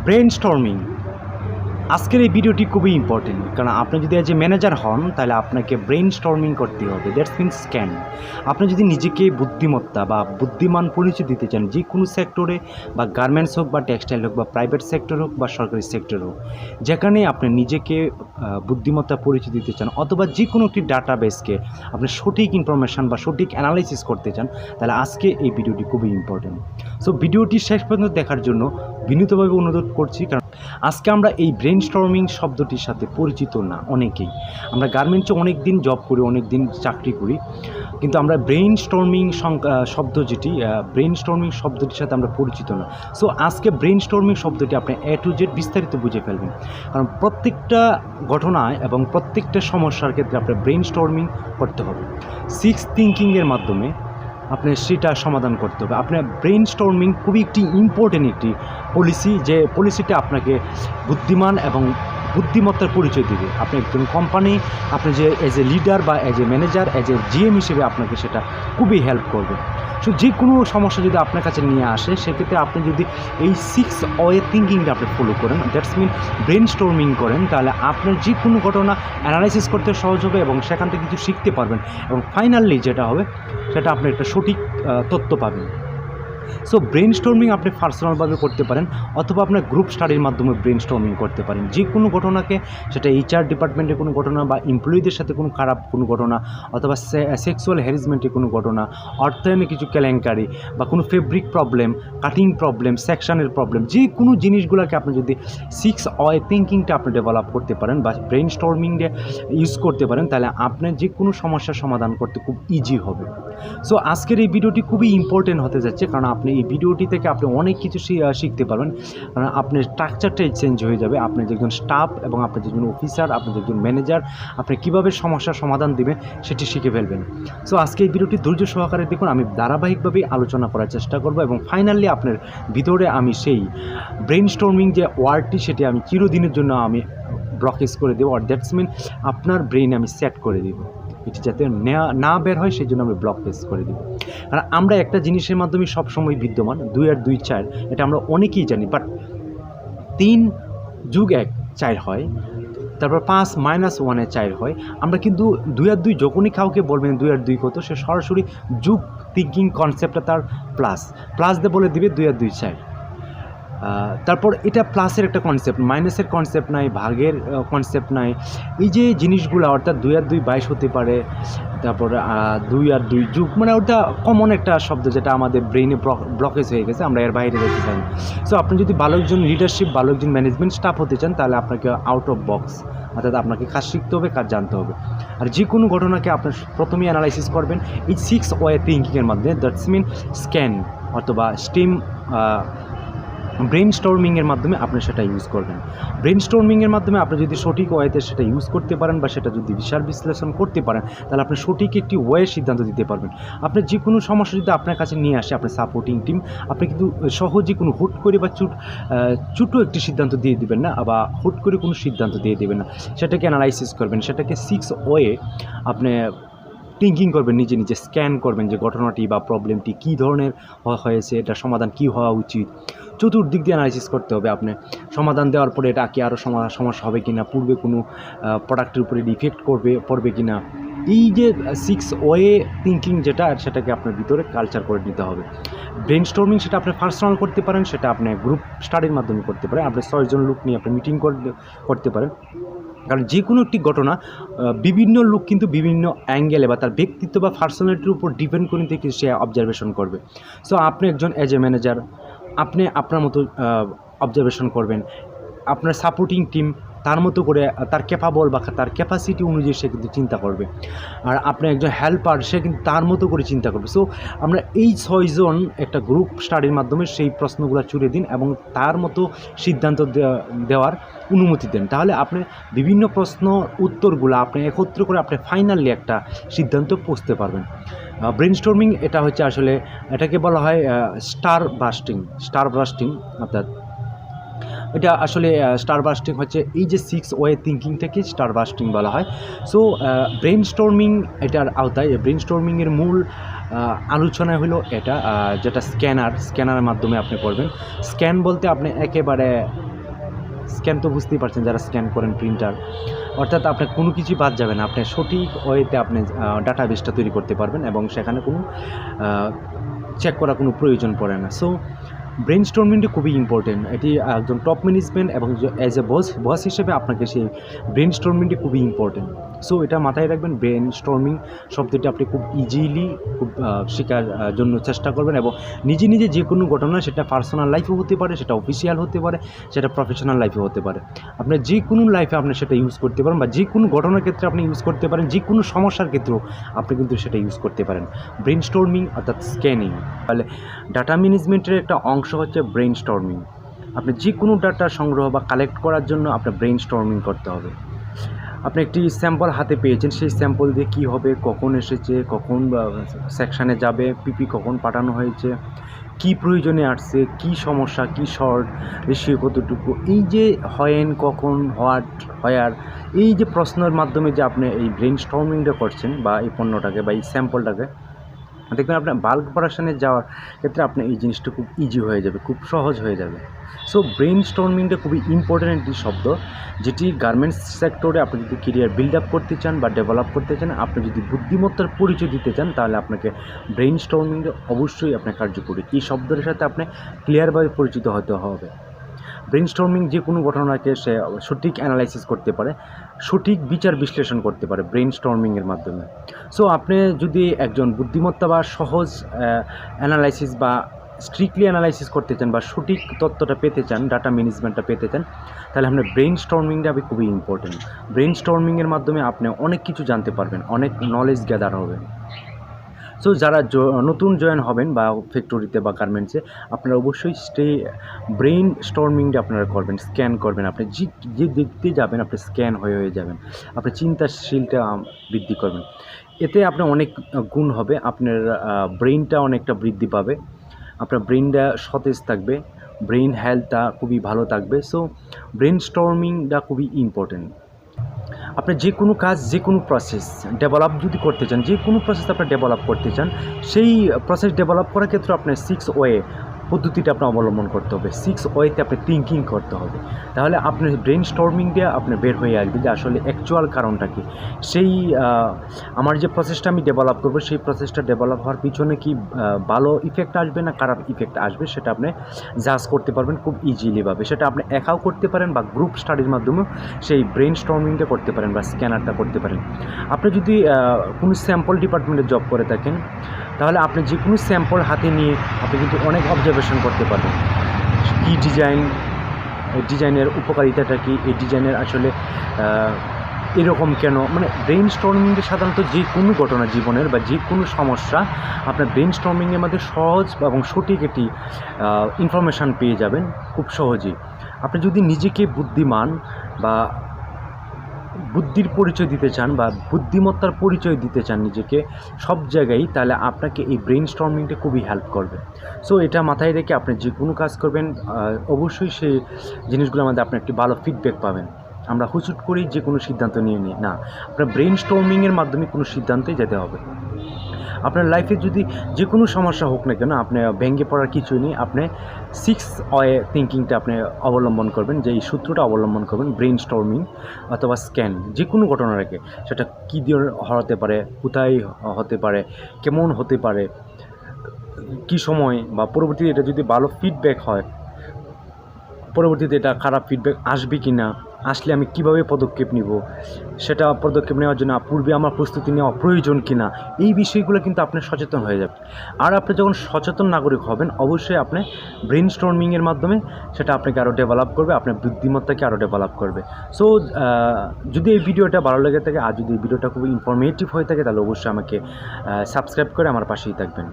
Brainstorming আজকের এই ভিডিওটি খুবই ইম্পর্টেন্ট, কারণ আপনি যদি এজ এ ম্যানেজার হন তাহলে আপনাকে ব্রেইনস্টর্মিং করতে হবে। That's means scan. আপনি যদি নিজেকে বুদ্ধিমত্তা বা বুদ্ধিমান পরিচয় দিতে চান যে কোনো সেক্টরে, বা গার্মেন্টস হোক বা টেক্সটাইল হোক বা প্রাইভেট সেক্টর হোক বা সরকারি সেক্টর হোক, যেখানে আপনি নিজেকে বুদ্ধিমত্তা পরিচয় দিতে চান, অথবা যে কোনো একটি ডাটাবেসকে আপনি সঠিক ইনফরমেশান বা সঠিক অ্যানালাইসিস করতে চান, তাহলে আজকে এই ভিডিওটি খুবই ইম্পর্টেন্ট। সো ভিডিওটি শেষ পর্যন্ত দেখার জন্য বিনীতভাবে অনুরোধ করছি, কারণ আজকে আমরা এই ব্রেইনস্টর্মিং শব্দটির সাথে পরিচিত না অনেকেই। আমরা গার্মেন্টসে অনেক দিন জব করি, অনেক দিন চাকরি করি, কিন্তু আমরা ব্রেইনস্টর্মিং শব্দটির সাথে আমরা পরিচিত না। সো আজকে ব্রেইনস্টর্মিং শব্দটি আপনি A to Z বিস্তারিত বুঝে ফেলবেন, কারণ প্রত্যেকটা ঘটনায় এবং প্রত্যেকটা সমস্যার ক্ষেত্রে আপনার ব্রেইনস্টর্মিং করতে হবে। সিক্স থিঙ্কিংয়ের মাধ্যমে আপনি সেটা সমাধান করতে হবে। আপনার ব্রেইনস্টর্মিং খুবই একটি ইম্পর্টেন্ট একটি পলিসি, যে পলিসিটা আপনাকে বুদ্ধিমান এবং বুদ্ধিমত্তার পরিচয় দেবে। আপনি একজন কোম্পানি, আপনি যে এজ এ লিডার বা as a manager, as a GM হিসেবে আপনাকে সেটা খুবই হেল্প করবে। সো যে কোনো সমস্যা যদি আপনার কাছে নিয়ে আসে, সেক্ষেত্রে আপনি যদি এই 6 ওয়ে থিঙ্কিংটা আপনি ফলো করেন, দ্যাটস মিন ব্রেইনস্টর্মিং করেন, তাহলে আপনার যে কোনো ঘটনা অ্যানালাইসিস করতে সহজ হবে এবং সেখান থেকে কিছু শিখতে পারবেন, এবং ফাইনালি যেটা হবে সেটা আপনি একটা সঠিক তথ্য পাবেন। সো ব্রেইনস্টর্মিং আপনি পার্সোনালভাবে করতে পারেন, অথবা আপনার গ্রুপ স্টাডির মাধ্যমে ব্রেইনস্টর্মিং করতে পারেন। যে কোনো ঘটনাকে, সেটা HR ডিপার্টমেন্টের কোনো ঘটনা, বা এমপ্লয়িদের সাথে কোনো খারাপ কোনো ঘটনা, অথবা সেক্সুয়াল হ্যারাসমেন্টের কোনো ঘটনা, অর্থায়নে কিছু কেলেঙ্কারি, বা কোনো ফেব্রিক প্রবলেম, কাটিং প্রবলেম, সেকশনের প্রবলেম, যে কোনো জিনিসগুলোকে আপনি যদি 6 ওয়ে থিঙ্কিংটা আপনি ডেভেলপ করতে পারেন বা ব্রেইনস্টর্মিংয়ে ইউজ করতে পারেন, তাহলে আপনার যে কোনো সমস্যার সমাধান করতে খুব ইজি হবে। সো আজকের এই ভিডিওটি খুবই ইম্পর্টেন্ট হতে যাচ্ছে, কারণ আপনি এই ভিডিওটি থেকে আপনি অনেক কিছু শিখতে পারবেন, কারণ আপনার স্ট্রাকচারটাই চেঞ্জ হয়ে যাবে। আপনি যে একজন স্টাফ এবং আপনি যে একজন অফিসার, আপনি যে একজন ম্যানেজার, আপনি কীভাবে সমস্যার সমাধান দেবেন সেটি শিখে ফেলবেন। সো আজকে এই ভিডিওটি ধৈর্য সহকারে দেখুন, আমি ধারাবাহিকভাবে আলোচনা করার চেষ্টা করব, এবং ফাইনালি আপনার ভিতরে আমি সেই ব্রেইনস্টর্মিং যে ওয়ার্ডটি, সেটি আমি চিরদিনের জন্য আমি ব্লকেজ করে দেবো, আর দ্যাটস মিন আপনার ব্রেইন আমি সেট করে দেবো, এটি যাতে না বের হয় সেই জন্য আমি ব্লক পেজ করে দিব। কারণ আমরা একটা জিনিসের মাধ্যমে সবসময় বিদ্যমান, 2 আর 2 4, এটা আমরা অনেকেই জানি, বাট 3 যোগ 1 4 হয়, তারপর 5 - 1 4 হয়। আমরা কিন্তু 2 আর 2 যখনই কাউকে বলবেন 2 আর 2 কত, সে সরাসরি যোগ থিঙ্কিং কনসেপ্টটা তার প্লাস দিয়ে বলে দিবে 2 আর 2 4। তারপর এটা প্লাসের একটা কনসেপ্ট, মাইনাসের কনসেপ্ট নাই, ভাগের কনসেপ্ট নাই। এই যে জিনিসগুলো, অর্থাৎ 2 আর 2 22 হতে পারে, তারপর 2 আর 2 যুগ, মানে ওটা কমন একটা শব্দ যেটা আমাদের ব্রেইনে ব্লকেজ হয়ে গেছে, আমরা এর বাইরে যেতে চাই। সো আপনি যদি ভালো একজন লিডারশিপ, ভালো একজন ম্যানেজমেন্ট স্টাফ হতে চান, তাহলে আপনাকে আউট অফ বক্স, অর্থাৎ আপনাকে কাজ শিখতে হবে, কাজ জানতে হবে। আর যে কোনো ঘটনাকে আপনার প্রথমেই অ্যানালাইসিস করবেন এই 6 ওয়ে থিঙ্কিংয়ের মাধ্যমে, দ্যাটস মিন স্ক্যান অথবা স্টিম ব্রেইনস্টর্মিংয়ের মাধ্যমে আপনি সেটা ইউজ করবেন। ব্রেইনস্টর্মিংয়ের মাধ্যমে আপনি যদি সঠিক ওয়েতে সেটা ইউজ করতে পারেন, বা সেটা যদি বিচার বিশ্লেষণ করতে পারেন, তাহলে আপনি সঠিক একটি ওয়ে সিদ্ধান্ত দিতে পারবেন। আপনি যে কোনো সমস্যা যদি আপনার কাছে নিয়ে আসে, আপনার সাপোর্টিং টিম, আপনি কিন্তু সহজে কোনো হুট করে বা ছোটো একটি সিদ্ধান্ত দিয়ে দেবেন না, বা হুট করে কোনো সিদ্ধান্ত দিয়ে দেবেন না। সেটাকে অ্যানালাইসিস করবেন, সেটাকে 6 ওয়ে আপনি থিঙ্কিং করবেন, নিজে নিজে স্ক্যান করবেন যে ঘটনাটি বা প্রবলেমটি কী ধরনের হয়েছে, এটার সমাধান কী হওয়া উচিত, চতুর্দিক দিয়ে অ্যানালাইসিস করতে হবে। আপনি সমাধান দেওয়ার পরে এটা কি আরও সমস্যা হবে কি না, পূর্বে কোনো প্রোডাক্টের উপরে ডিফেক্ট পড়বে কি না। এই যে 6 ওয়ে থিঙ্কিং যেটা, সেটাকে আপনার ভিতরে কালচার করে নিতে হবে। ব্রেইনস্টর্মিং সেটা আপনি পার্সোনাল করতে পারেন, সেটা আপনি গ্রুপ স্টাডির মাধ্যমে করতে পারেন, আপনি 6 জন লোক নিয়ে আপনি মিটিং করতে পারেন। কারণ যে কোনো একটি ঘটনা বিভিন্ন লোক কিন্তু বিভিন্ন অ্যাঙ্গেলে বা তার ব্যক্তিত্ব বা পার্সোনালিটির উপর ডিপেন্ড করে থেকে সে অবজারভেশন করবে। সো আপনি একজন এজ এ ম্যানেজার, আপনি আপনার মতো অবজারভেশন করবেন, আপনার সাপোর্টিং টিম তার মতো করে তার ক্যাপাবল বা তার ক্যাপাসিটি অনুযায়ী সে কিন্তু চিন্তা করবে, আর আপনি একজন হেল্পার, সে কিন্তু তার মতো করে চিন্তা করবে। সো আমরা এই 6 জন একটা গ্রুপ স্টাডির মাধ্যমে সেই প্রশ্নগুলো ছুড়ে দিন এবং তার মতো সিদ্ধান্ত দেওয়ার অনুমতি দেন, তাহলে আপনি বিভিন্ন প্রশ্ন উত্তরগুলো আপনি একত্র করে আপনি ফাইনালি একটা সিদ্ধান্ত পৌঁছতে পারবেন। ব্রেইনস্টর্মিং এটা হচ্ছে আসলে, এটাকে বলা হয় স্টার ব্রাস্টিং, অর্থাৎ এটা আসলে স্টার বাস্টিং হচ্ছে এই যে 6 ওয়ে থিঙ্কিং থেকে স্টার বাস্টিং বলা হয়। সো ব্রেইনস্টর্মিং এটার আওতায়, ব্রেইনস্টর্মিংয়ের মূল আলোচনা হলো এটা, যেটা স্ক্যানারের মাধ্যমে আপনি করবেন। স্ক্যান বলতে আপনি একেবারে স্ক্যান তো বুঝতেই পারছেন যারা স্ক্যান করেন প্রিন্টার, অর্থাৎ আপনার কোনো কিছুই বাদ যাবে না, আপনি সঠিক ওয়েতে আপনি ডাটাবেসটা তৈরি করতে পারবেন এবং সেখানে কোনো চেক করার কোনো প্রয়োজন পড়ে না। সো ব্রেইনস্টর্মিংটি খুবই ইম্পর্টেন্ট, এটি একজন টপ ম্যানেজমেন্ট এবং অ্যাজ এ বস হিসেবে আপনাকে সেই ব্রেইনস্টর্মিংটি খুবই ইম্পর্টেন্ট। সো এটা মাথায় রাখবেন, ব্রেইনস্টর্মিং শব্দটি আপনি খুব ইজিলি খুব শেখার জন্য চেষ্টা করবেন এবং নিজে নিজে যে কোনো ঘটনা, সেটা পার্সোনাল লাইফেও হতে পারে, সেটা অফিসিয়াল হতে পারে, সেটা প্রফেশনাল লাইফেও হতে পারে, আপনার যে কোনো লাইফে আপনি সেটা ইউজ করতে পারেন, বা যে কোনো ঘটনার ক্ষেত্রে আপনি ইউজ করতে পারেন, যে কোনো সমস্যার ক্ষেত্রেও আপনি কিন্তু সেটা ইউজ করতে পারেন। ব্রেইনস্টর্মিং অর্থাৎ স্ক্যানিং, তাহলে ডাটা ম্যানেজমেন্টের একটা অংশ হচ্ছে ব্রেইনস্টর্মিং। আপনি যে কোনো ডাটা সংগ্রহ বা কালেক্ট করার জন্য আপনার ব্রেইনস্টর্মিং করতে হবে। আপনি একটি স্যাম্পল হাতে পেয়েছেন, সেই স্যাম্পল দিয়ে কী হবে, কখন এসেছে, কখন সেকশানে যাবে, পিপি কখন পাঠানো হয়েছে, কি প্রয়োজনে আসছে, কি সমস্যা, কি শর্ট, রেশিও কতটুকু, এই যে হয়েন, কখন, হোয়াট, হয়ার, এই যে প্রশ্নের মাধ্যমে যে আপনি এই ব্রেইনস্টর্মিংটা করছেন বা এই পণ্যটাকে বা এই স্যাম্পলটাকে, দেখবেন আপনার বাল্ক প্রোডাকশানে যাওয়ার ক্ষেত্রে আপনার এই জিনিসটা খুব ইজি হয়ে যাবে, খুব সহজ হয়ে যাবে। সো ব্রেইনস্টর্মিংটা খুবই ইম্পর্ট্যান্ট একটি শব্দ, যেটি গার্মেন্টস সেক্টরে আপনি যদি কেরিয়ার বিল্ড আপ করতে চান বা ডেভেলপ করতে চান, আপনি যদি বুদ্ধিমত্তার পরিচয় দিতে চান, তাহলে আপনাকে ব্রেইনস্টর্মিংটা অবশ্যই আপনার কার্যকরী। এই শব্দের সাথে আপনি ক্লিয়ারভাবে পরিচিত হতে হবে। ব্রেইনস্টর্মিং যে কোনো ঘটনাকে সে সঠিক অ্যানালাইসিস করতে পারে, সঠিক বিচার বিশ্লেষণ করতে পারে ব্রেইনস্টর্মিংয়ের মাধ্যমে। সো আপনি যদি একজন বুদ্ধিমত্তা বা সহজ অ্যানালাইসিস বা স্ট্রিক্টলি অ্যানালাইসিস করতে চান বা সঠিক তথ্যটা পেতে চান, ডাটা ম্যানেজমেন্টটা পেতে চান, তাহলে আপনার ব্রেইনস্টর্মিংটা খুবই ইম্পর্টেন্ট। ব্রেইনস্টর্মিংয়ের মাধ্যমে আপনি অনেক কিছু জানতে পারবেন, অনেক নলেজ গ্যাদার হবে। সো যারা নতুন জয়েন হবেন বা ফ্যাক্টরিতে বা গার্মেন্টসে, আপনারা অবশ্যই ব্রেইনস্টর্মিংটা আপনারা করবেন, স্ক্যান করবেন। আপনি যে দেখতে যাবেন আপনি স্ক্যান হয়ে যাবেন, আপনার চিন্তাশীলটা বৃদ্ধি করবেন। এতে আপনার অনেক গুণ হবে, আপনার ব্রেইনটা অনেকটা বৃদ্ধি পাবে, আপনার ব্রেইনটা সতেজ থাকবে, ব্রেইন হেলথটা খুবই ভালো থাকবে। সো ব্রেইনস্টর্মিংটা খুবই ইম্পর্টেন্ট। আপনি যে কোনো কাজ, যে কোনো প্রসেস ডেভেলপ যদি করতে চান, যে কোনো প্রসেস আপনি ডেভেলপ করতে চান, সেই প্রসেস ডেভেলপ করার ক্ষেত্রে আপনার 6 ওয়ে পদ্ধতিটা আপনার অবলম্বন করতে হবে। 6 ওয়েতে আপনি থিঙ্কিং করতে হবে, তাহলে আপনি ব্রেইনস্টর্মিং দিয়ে আপনি বের হয়ে আসবে যে আসলে অ্যাকচুয়াল কারণটা কী। সেই আমার যে প্রসেসটা আমি ডেভেলপ করবো, সেই প্রসেসটা ডেভেলপ হওয়ার পিছনে কি ভালো ইফেক্ট আসবে না খারাপ ইফেক্ট আসবে, সেটা আপনি জাজ করতে পারবেন খুব ইজিলিভাবে। সেটা আপনি একাও করতে পারেন বা গ্রুপ স্টাডির মাধ্যমেও সেই ব্রেইনস্টর্মিংটা করতে পারেন বা স্ক্যানারটা করতে পারেন। আপনি যদি কোনো স্যাম্পল ডিপার্টমেন্টে জব করে থাকেন, তাহলে আপনি যে কোনো স্যাম্পল হাতে নিয়ে আপনি কিন্তু অনেক অবজারভেশন করতে পারবেন। কী ডিজাইন, ডিজাইনের উপকারিতাটা কী, এই ডিজাইনের আসলে এরকম কেন, মানে ব্রেইনস্টর্মিংয়ে সাধারণত যে কোনো ঘটনা জীবনের বা যে কোনো সমস্যা আপনার ব্রেইনস্টর্মিংয়ের মধ্যে সহজ এবং সঠিক একটি ইনফরমেশান পেয়ে যাবেন খুব সহজেই। আপনি যদি নিজেকে বুদ্ধিমান বা বুদ্ধির পরিচয় দিতে চান বা বুদ্ধিমত্তার পরিচয় দিতে চান নিজেকে সব জায়গায়, তাহলে আপনাকে এই ব্রেইনস্টর্মিংটা খুবই হেল্প করবে। সো এটা মাথায় রেখে আপনি যে কোনো কাজ করবেন, অবশ্যই সেই জিনিসগুলোর মধ্যে আপনি একটি ভালো ফিডব্যাক পাবেন। আমরা হুচুট করেই যে কোনো সিদ্ধান্ত নিয়ে নিই না, আপনার ব্রেইনস্টর্মিংয়ের মাধ্যমে কোনো সিদ্ধান্তে যেতে হবে। আপনার লাইফে যদি যে কোনো সমস্যা হোক না কেন, আপনি ভেঙে পড়ার কিছুই নেই, আপনি 6 ওয়ে থিঙ্কিংটা আপনি অবলম্বন করবেন, যে এই সূত্রটা অবলম্বন করবেন, ব্রেইনস্টর্মিং অথবা স্ক্যান যে কোনো ঘটনার আগে, সেটা কী দিয়ে হতে পারে, কোথায় হতে পারে, কেমন হতে পারে, কী সময়, বা পরবর্তীতে এটা যদি ভালো ফিডব্যাক হয়, পরবর্তীতে এটা খারাপ ফিডব্যাক আসবে কি না, আসলে আমি কিভাবে পদক্ষেপ নিব, সেটা পদক্ষেপ নেওয়ার জন্য পূর্বে আমার প্রস্তুতি নেওয়া প্রয়োজন কি না, এই বিষয়গুলো কিন্তু আপনি সচেতন হয়ে যাবেন। আর আপনি যখন সচেতন নাগরিক হবেন, অবশ্যই আপনি ব্রেইনস্টর্মিংয়ের মাধ্যমে সেটা আপনাকে আরও ডেভেলপ করবে, আপনার বুদ্ধিমত্তাকে আরও ডেভেলপ করবে। সো যদি এই ভিডিওটা ভালো লেগে থাকে আর যদি এই ভিডিওটা খুবই ইনফরমেটিভ হয়ে থাকে, তাহলে অবশ্যই আমাকে সাবস্ক্রাইব করে আমার পাশেই থাকবেন।